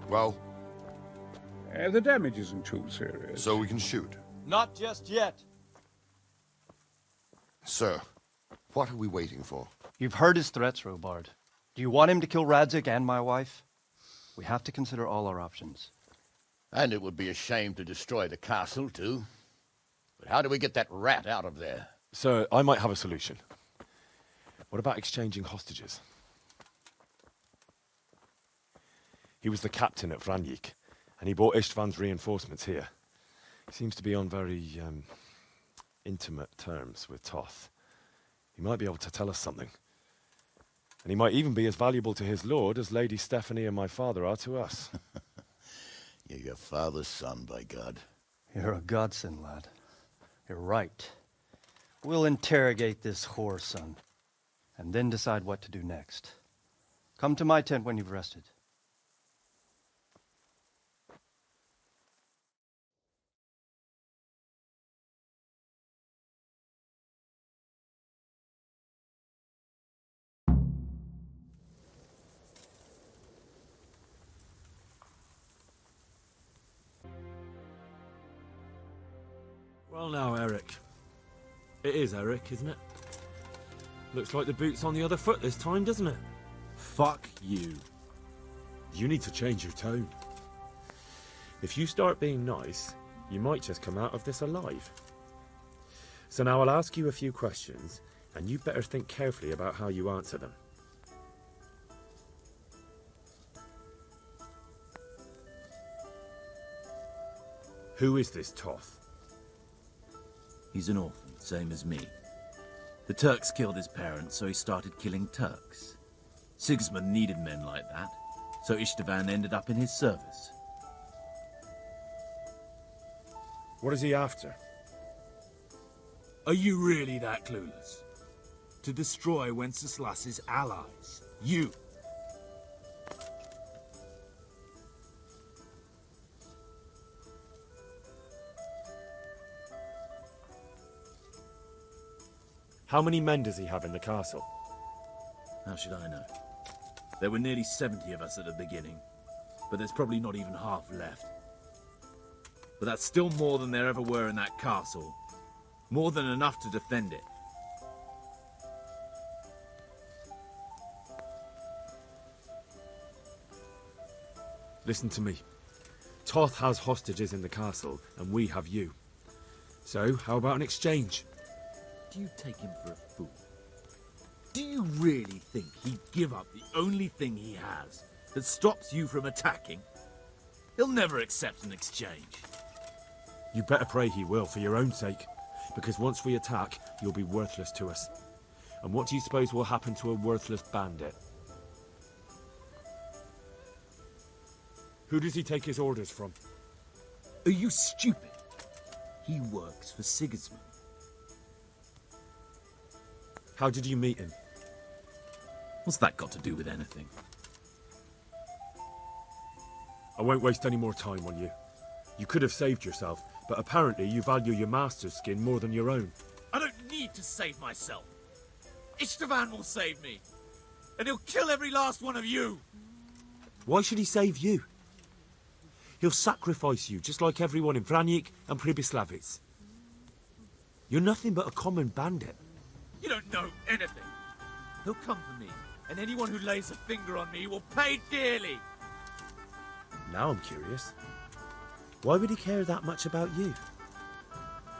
Well? The damage isn't too serious. So we can shoot. Not just yet. Sir, what are we waiting for? You've heard his threats, Robard. Do you want him to kill Radzik and my wife? We have to consider all our options. And it would be a shame to destroy the castle, too. But how do we get that rat out of there? Sir, I might have a solution. What about exchanging hostages? He was the captain at Vranjik, and he brought Istvan's reinforcements here. He seems to be on very, intimate terms with Toth. He might be able to tell us something. And he might even be as valuable to his lord as Lady Stephanie and my father are to us. You're your father's son, by God. You're a godsend, lad. You're right. We'll interrogate this whore, son, and then decide what to do next. Come to my tent when you've rested. Well now, Eric. It is Eric, isn't it? Looks like the boot's on the other foot this time, doesn't it? Fuck you. You need to change your tone. If you start being nice, you might just come out of this alive. So now I'll ask you a few questions, and you better think carefully about how you answer them. Who is this Toth? He's an orphan, same as me. The Turks killed his parents, so he started killing Turks. Sigismund needed men like that, so Istvan ended up in his service. What is he after? Are you really that clueless? To destroy Wenceslas's allies. You. How many men does he have in the castle? How should I know? There were nearly 70 of us at the beginning, but there's probably not even half left. But that's still more than there ever were in that castle. More than enough to defend it. Listen to me. Toth has hostages in the castle, and we have you. So, how about an exchange? Do you take him for a fool? Do you really think he'd give up the only thing he has that stops you from attacking? He'll never accept an exchange. You better pray he will, for your own sake. Because once we attack, you'll be worthless to us. And what do you suppose will happen to a worthless bandit? Who does he take his orders from? Are you stupid? He works for Sigismund. How did you meet him? What's that got to do with anything? I won't waste any more time on you. You could have saved yourself, but apparently you value your master's skin more than your own. I don't need to save myself. Istvan will save me. And he'll kill every last one of you. Why should he save you? He'll sacrifice you, just like everyone in Vranjik and Pribyslavitz. You're nothing but a common bandit. You don't know anything. He'll come for me, and anyone who lays a finger on me will pay dearly. Now I'm curious. Why would he care that much about you?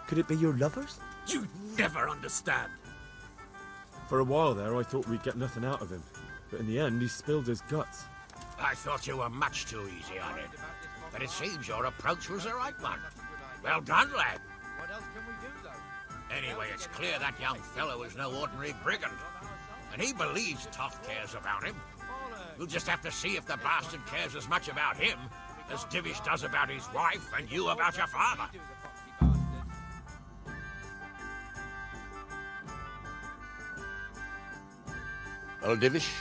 Could it be your lovers? You never understand. For a while there, I thought we'd get nothing out of him. But in the end, he spilled his guts. I thought you were much too easy on it. But it seems your approach was the right one. Well done, lad. What else can we do, though? Anyway, it's clear that young fellow is no ordinary brigand. And he believes Toth cares about him. We'll just have to see if the bastard cares as much about him as Divish does about his wife and you about your father. Well, Divish,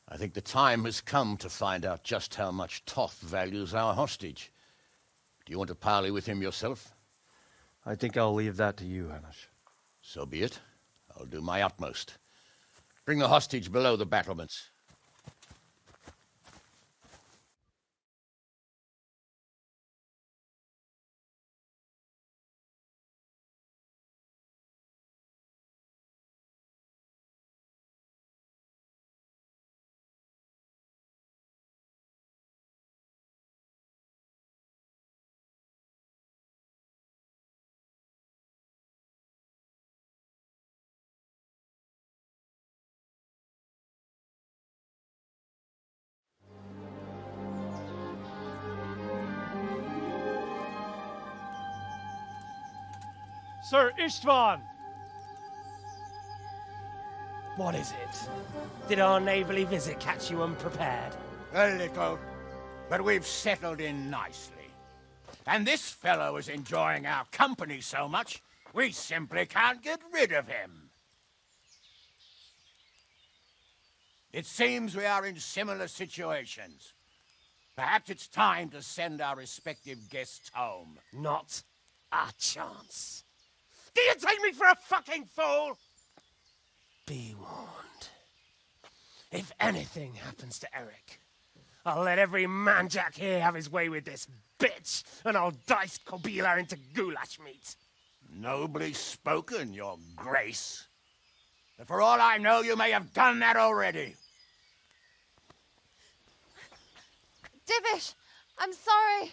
I think the time has come to find out just how much Toth values our hostage. Do you want to parley with him yourself? I think I'll leave that to you, Hamish. So be it. I'll do my utmost. Bring the hostage below the battlements. Sir Istvan! What is it? Did our neighbourly visit catch you unprepared? A little, but we've settled in nicely. And this fellow is enjoying our company so much, we simply can't get rid of him. It seems we are in similar situations. Perhaps it's time to send our respective guests home. Not a chance. Do you take me for a fucking fool? Be warned. If anything happens to Eric, I'll let every manjack here have his way with this bitch, and I'll dice Kobila into goulash meat. Nobly spoken, Your Grace. But for all I know, you may have done that already. Divish, I'm sorry.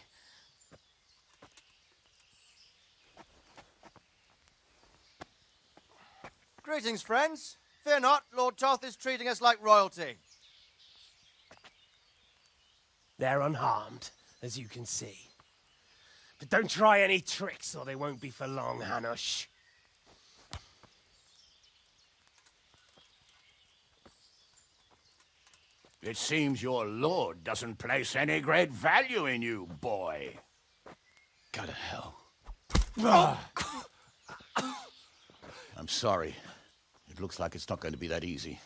Greetings, friends. Fear not, Lord Toth is treating us like royalty. They're unharmed, as you can see. But don't try any tricks, or they won't be for long, Hanush. It seems your lord doesn't place any great value in you, boy. Go to hell. I'm sorry. It looks like it's not going to be that easy.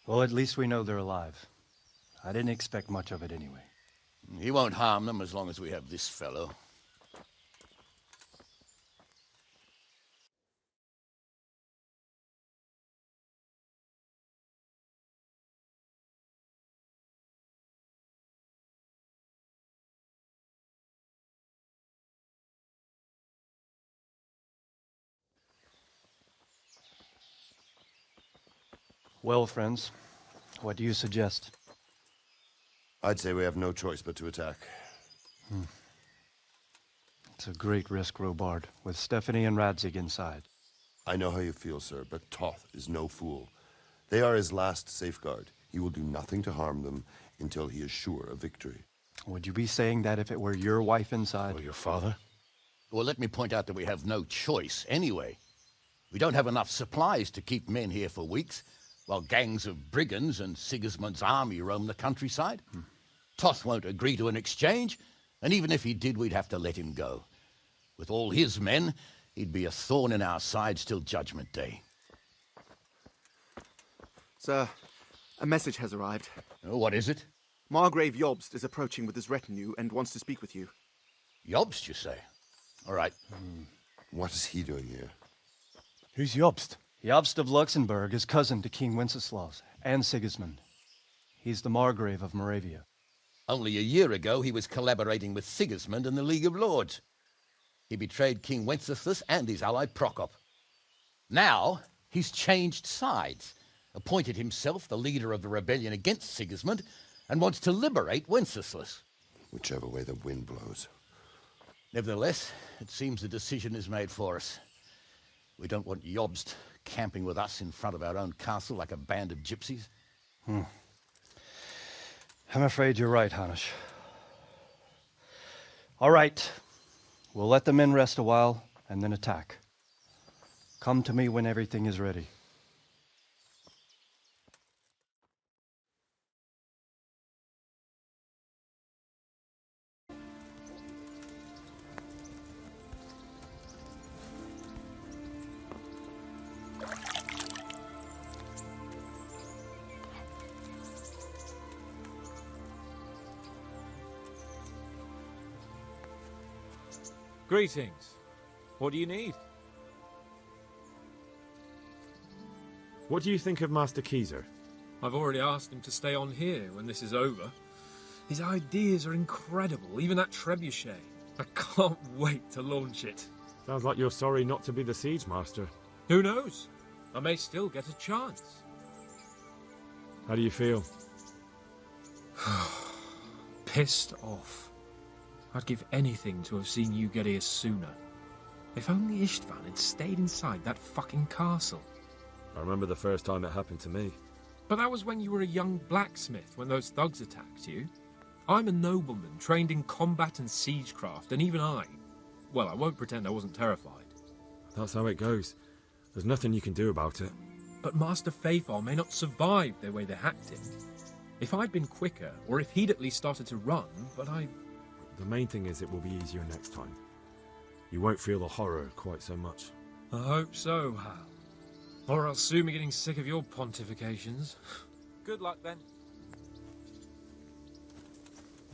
Well, at least we know they're alive. I didn't expect much of it anyway. He won't harm them as long as we have this fellow. Well, friends, what do you suggest? I'd say we have no choice but to attack. It's a great risk, Robard, with Stephanie and Radzig inside. I know how you feel, sir, but Toth is no fool. They are his last safeguard. He will do nothing to harm them until he is sure of victory. Would you be saying that if it were your wife inside? Or your father? Well, let me point out that we have no choice anyway. We don't have enough supplies to keep men here for weeks, while gangs of brigands and Sigismund's army roam the countryside. Toth won't agree to an exchange, and even if he did, we'd have to let him go. With all his men, he'd be a thorn in our sides till Judgment Day. Sir, a message has arrived. Oh, what is it? Margrave Jobst is approaching with his retinue and wants to speak with you. Jobst, you say? All right. What is he doing here? Who's Jobst? Jobst of Luxembourg is cousin to King Wenceslaus and Sigismund. He's the Margrave of Moravia. Only a year ago, he was collaborating with Sigismund and the League of Lords. He betrayed King Wenceslas and his ally Prokop. Now, he's changed sides, appointed himself the leader of the rebellion against Sigismund, and wants to liberate Wenceslas. Whichever way the wind blows. Nevertheless, it seems the decision is made for us. We don't want Jobst camping with us in front of our own castle like a band of gypsies. I'm afraid you're right, Hanush. All right. We'll let the men rest a while and then attack. Come to me when everything is ready. Greetings. What do you need? What do you think of Master Keezer? I've already asked him to stay on here when this is over. His ideas are incredible, even that trebuchet. I can't wait to launch it. Sounds like you're sorry not to be the siege master. Who knows? I may still get a chance. How do you feel? Pissed off. I'd give anything to have seen you get here sooner. If only Istvan had stayed inside that fucking castle. I remember the first time it happened to me. But that was when you were a young blacksmith, when those thugs attacked you. I'm a nobleman, trained in combat and siegecraft, and even I... Well, I won't pretend I wasn't terrified. That's how it goes. There's nothing you can do about it. But Master Faithful may not survive the way they hacked him. If I'd been quicker, or if he'd at least started to run, but The main thing is it will be easier next time. You won't feel the horror quite so much. I hope so, Hal. Or I'll soon be getting sick of your pontifications. Good luck, then.